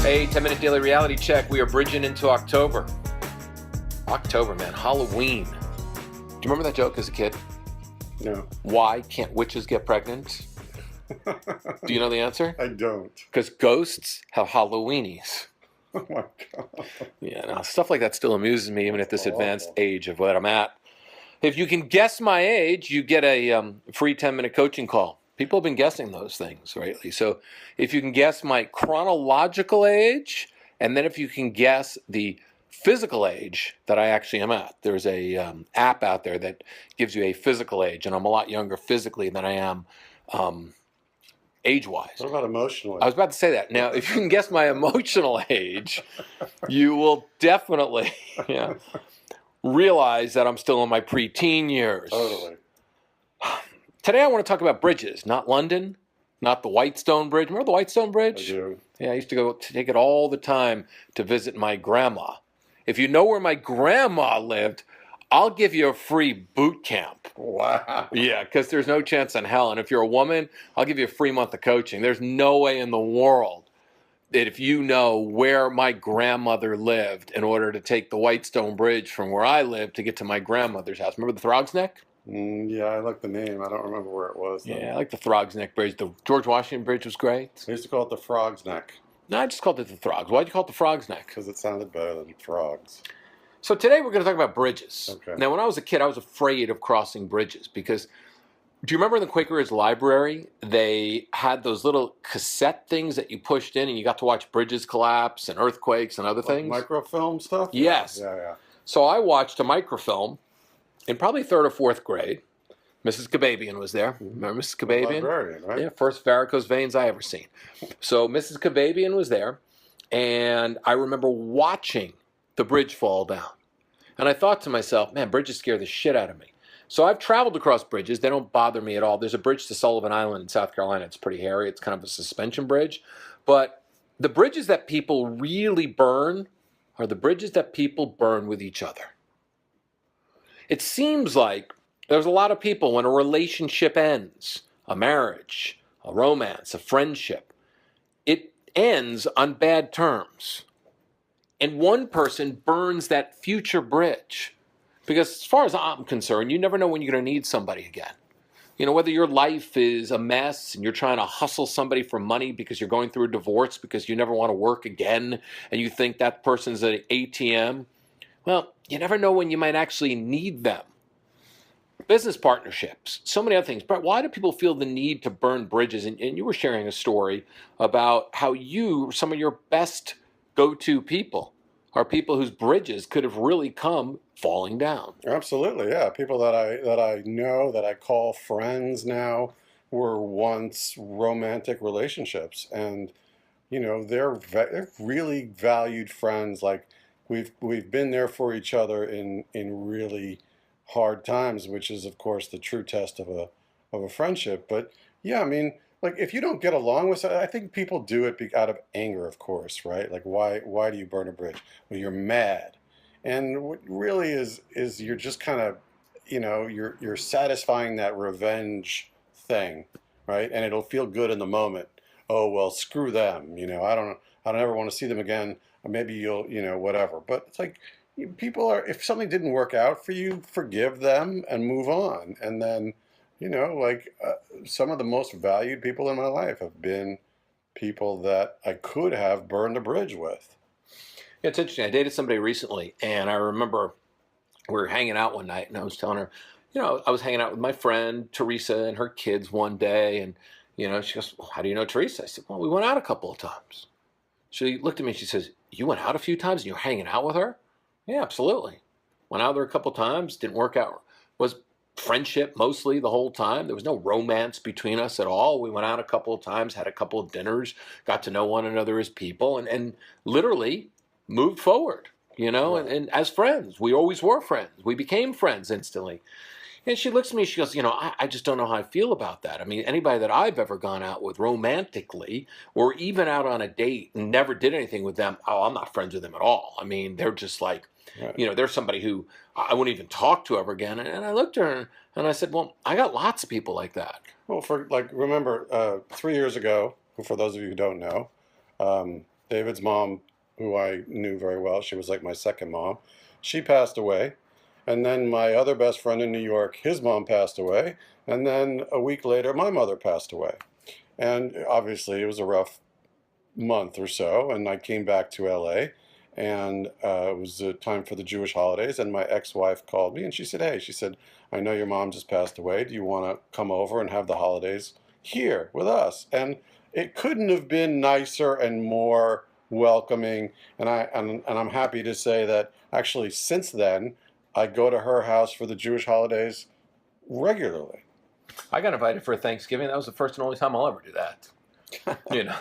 Hey, 10-minute daily reality check. We are bridging into October. October, man. Halloween. Do you remember that joke as a kid? No. Why can't witches get pregnant? Do you know the answer? I don't. Because ghosts have Halloweenies. Oh my God. Yeah, no, stuff like that still amuses me, even at this advanced Awful. age of what I'm at. If you can guess my age, you get a free 10-minute coaching call. People have been guessing those things lately. So if you can guess my chronological age, and then if you can guess the physical age that I actually am at, there's a app out there that gives you a physical age, and I'm a lot younger physically than I am age-wise. What about emotionally? I was about to say that. Now, if you can guess my emotional age, you will definitely realize that I'm still in my preteen years. Totally. Today I want to talk about bridges, not London, not the Whitestone Bridge. Remember the Whitestone Bridge? I do. Yeah, I used to go to take it all the time to visit my grandma. If you know where my grandma lived, I'll give you a free boot camp. Wow. Yeah, because there's no chance in hell. And if you're a woman, I'll give you a free month of coaching. There's no way in the world that if you know where my grandmother lived in order to take the Whitestone Bridge from where I live to get to my grandmother's house. Remember the Throgs Neck? Yeah, I like the name. I don't remember where it was, though. Yeah, I like the Throgs Neck Bridge. The George Washington Bridge was great. I used to call it the Frog's Neck No, I just called it the Throgs. Why'd you call it the Frog's Neck? because it sounded better than frogs. So today we're going to talk about bridges. Okay. Now, when I was a kid, I was afraid of crossing bridges because do you remember in the Quaker library, they had those little cassette things that you pushed in and you got to watch bridges collapse and earthquakes and other things? Microfilm stuff? Yes. Yeah. So I watched a microfilm in probably third or fourth grade. Mrs. Kababian was there. Remember Mrs. Kababian? Librarian, right? Yeah, first varicose veins I ever seen. So Mrs. Kababian was there, and I remember watching the bridge fall down. And I thought to myself, man, bridges scare the shit out of me. So I've traveled across bridges. They don't bother me at all. There's a bridge to Sullivan Island in South Carolina. It's pretty hairy. It's kind of a suspension bridge. But the bridges that people really burn are the bridges that people burn with each other. It seems like there's a lot of people when a relationship ends, a marriage, a romance, a friendship, it ends on bad terms. And one person burns that future bridge. Because as far as I'm concerned, you never know when you're going to need somebody again. You know, whether your life is a mess and you're trying to hustle somebody for money because you're going through a divorce because you never want to work again and you think that person's an ATM, well, you never know when you might actually need them. Business partnerships, so many other things. But why do people feel the need to burn bridges? And you were sharing a story about how some of your best go-to people are people whose bridges could have really come falling down. Absolutely, yeah. People that I know, that I call friends now, were once romantic relationships, and you know they're really valued friends. Like we've been there for each other in really hard times, which is of course the true test of a friendship. But yeah, I mean, like if you don't get along with I think people do it out of anger, of course, right? Like why do you burn a bridge? Well, you're mad. And what really is you're just kind of, you know, you're satisfying that revenge thing, right? And it'll feel good in the moment. Oh, well, screw them, you know. I don't ever want to see them again. Or maybe you'll, you know, whatever. But it's like people are, if something didn't work out for you, forgive them and move on. And then, you know, like some of the most valued people in my life have been people that I could have burned a bridge with. It's interesting. I dated somebody recently, and I remember we were hanging out one night, and I was telling her, you know, I was hanging out with my friend Teresa and her kids one day, and, you know, she goes, well, how do you know Teresa? I said, well, we went out a couple of times. She looked at me and she says, you went out a few times and you're hanging out with her? Yeah, absolutely. Went out there a couple of times, didn't work out. Was friendship mostly the whole time. There was no romance between us at all. We went out a couple of times, had a couple of dinners, got to know one another as people, and literally moved forward, you know, Right. and as friends. We always were friends. We became friends instantly. And she looks at me, she goes, you know, I just don't know how I feel about that. I mean, anybody that I've ever gone out with romantically or even out on a date and never did anything with them, oh, I'm not friends with them at all. I mean, they're just like, Right. you know, they're somebody who I wouldn't even talk to ever again. And I looked at her and I said, well, I got lots of people like that. Well, for like, remember 3 years ago, for those of you who don't know, David's mom, who I knew very well, she was like my second mom, she passed away. And then my other best friend in New York, his mom passed away. And then a week later, my mother passed away. And obviously, it was a rough month or so. And I came back to LA, and it was time for the Jewish holidays. And my ex wife called me and she said, "Hey, she said, I know your mom just passed away. Do you want to come over and have the holidays here with us?" And it couldn't have been nicer and more welcoming. And I'm happy to say that actually since then, I go to her house for the Jewish holidays regularly. I got invited for Thanksgiving. That was the first and only time I'll ever do that. You know,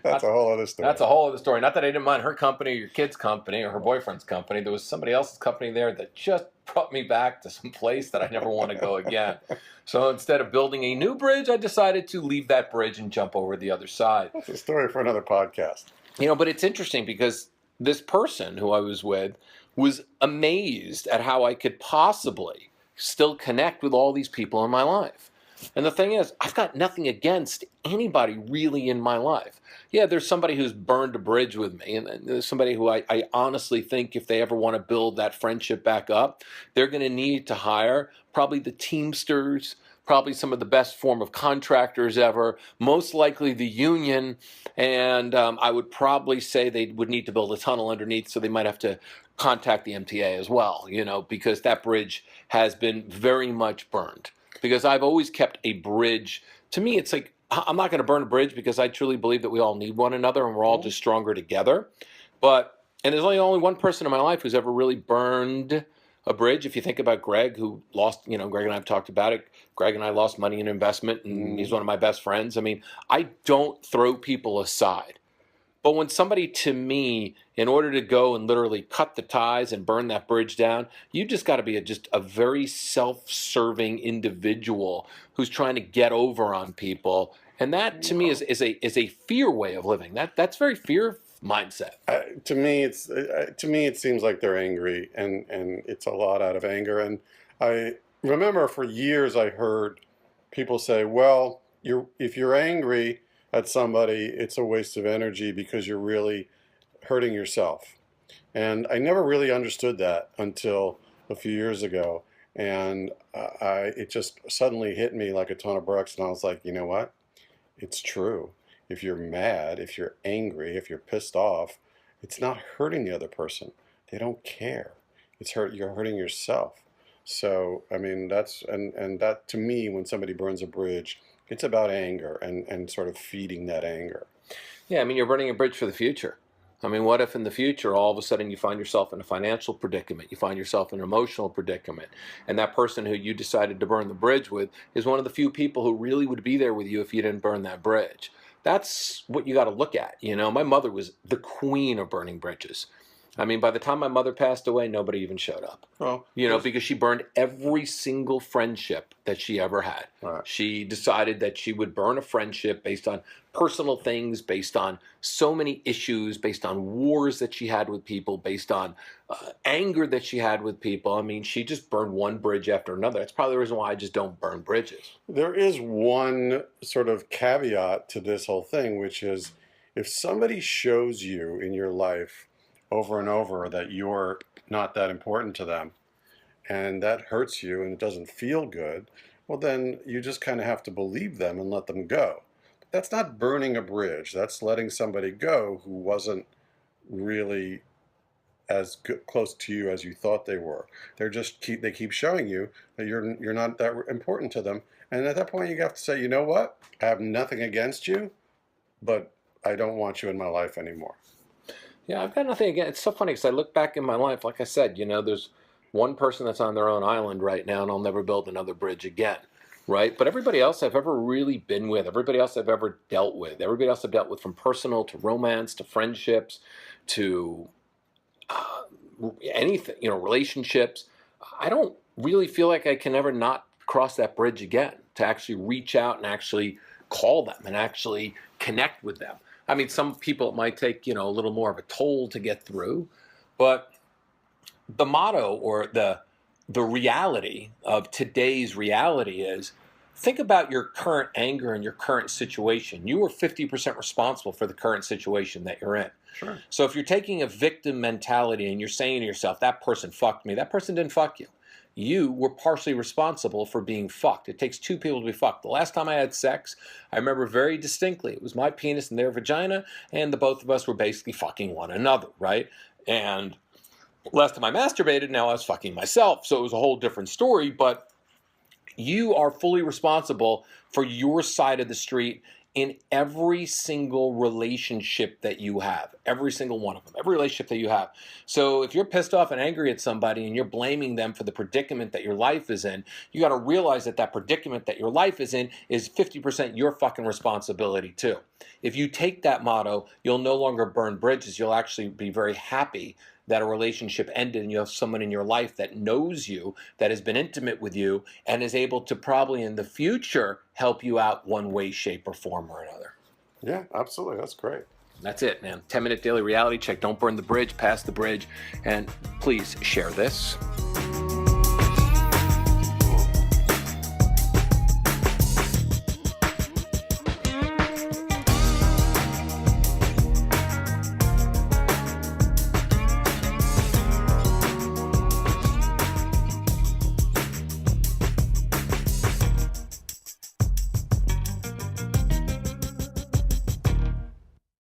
That's a whole other story. that's a whole other story. Not that I didn't mind her company or your kid's company or her boyfriend's company. There was somebody else's company there that just brought me back to some place that I never want to go again. So instead of building a new bridge, I decided to leave that bridge and jump over the other side. That's a story for another podcast. But it's interesting because this person who I was with was amazed at how I could possibly still connect with all these people in my life. And the thing is, I've got nothing against anybody really in my life. Yeah, there's somebody who's burned a bridge with me, and there's somebody who I honestly think if they ever want to build that friendship back up, they're going to need to hire probably the Teamsters, probably some of the best form of contractors ever, most likely the union, and I would probably say they would need to build a tunnel underneath, so they might have to contact the MTA as well, because that bridge has been very much burned. Because I've always kept a bridge. To me, it's like, I'm not going to burn a bridge because I truly believe that we all need one another and we're all just stronger together. And there's only one person in my life who's ever really burned a bridge. If you think about Greg, who lost, Greg and I have talked about it. Greg and I lost money in investment, and he's one of my best friends. I don't throw people aside. But when somebody, to me, in order to go and literally cut the ties and burn that bridge down, you just got to be just a very self-serving individual who's trying to get over on people. And that, to me, is a fear way of living. That's very fear mindset. To me, it seems like they're angry, and it's a lot out of anger. And I remember for years I heard people say, "Well, if you're angry at somebody, it's a waste of energy because you're really hurting yourself." And I never really understood that until a few years ago. And it just suddenly hit me like a ton of bricks. And I was like, you know what? It's true. If you're mad, if you're angry, if you're pissed off, it's not hurting the other person. They don't care. You're hurting yourself. So, that to me, when somebody burns a bridge, it's about anger and sort of feeding that anger. Yeah, you're burning a bridge for the future. What if in the future, all of a sudden you find yourself in a financial predicament, you find yourself in an emotional predicament, and that person who you decided to burn the bridge with is one of the few people who really would be there with you if you didn't burn that bridge. That's what you got to look at. My mother was the queen of burning bridges. By the time my mother passed away, nobody even showed up. Well, because she burned every single friendship that she ever had. Right. She decided that she would burn a friendship based on personal things, based on so many issues, based on wars that she had with people, based on anger that she had with people. She just burned one bridge after another. That's probably the reason why I just don't burn bridges. There is one sort of caveat to this whole thing, which is if somebody shows you in your life over and over that you're not that important to them, and that hurts you and it doesn't feel good, well, then you just kind of have to believe them and let them go. But that's not burning a bridge. That's letting somebody go who wasn't really as close to you as you thought they were. They keep showing you that you're not that important to them, and at that point you have to say, you know what? I have nothing against you, but I don't want you in my life anymore. Yeah, I've got nothing against. It's so funny because I look back in my life, like I said, there's one person that's on their own island right now, and I'll never build another bridge again, right? But everybody else I've ever really been with, everybody else I've ever dealt with, everybody else I've dealt with, from personal to romance to friendships to anything, relationships, I don't really feel like I can ever not cross that bridge again, to actually reach out and actually call them and actually connect with them. Some people it might take, a little more of a toll to get through, but the motto or the reality of today's reality is think about your current anger and your current situation. You are 50% responsible for the current situation that you're in. Sure. So if you're taking a victim mentality and you're saying to yourself, that person fucked me, that person didn't fuck you. You were partially responsible for being fucked. It takes two people to be fucked. The last time I had sex, I remember very distinctly. It was my penis and their vagina, and the both of us were basically fucking one another, right? And last time I masturbated, now I was fucking myself. So it was a whole different story, but you are fully responsible for your side of the street in every single relationship that you have, every single one of them, every relationship that you have. So if you're pissed off and angry at somebody and you're blaming them for the predicament that your life is in, you got to realize that that predicament that your life is in is 50% your fucking responsibility too. If you take that motto, you'll no longer burn bridges. You'll actually be very happy that a relationship ended and you have someone in your life that knows you, that has been intimate with you, and is able to probably in the future help you out one way, shape, or form or another. Yeah, absolutely. That's great. That's it, man. 10-minute daily reality check. Don't burn the bridge, pass the bridge, and please share this.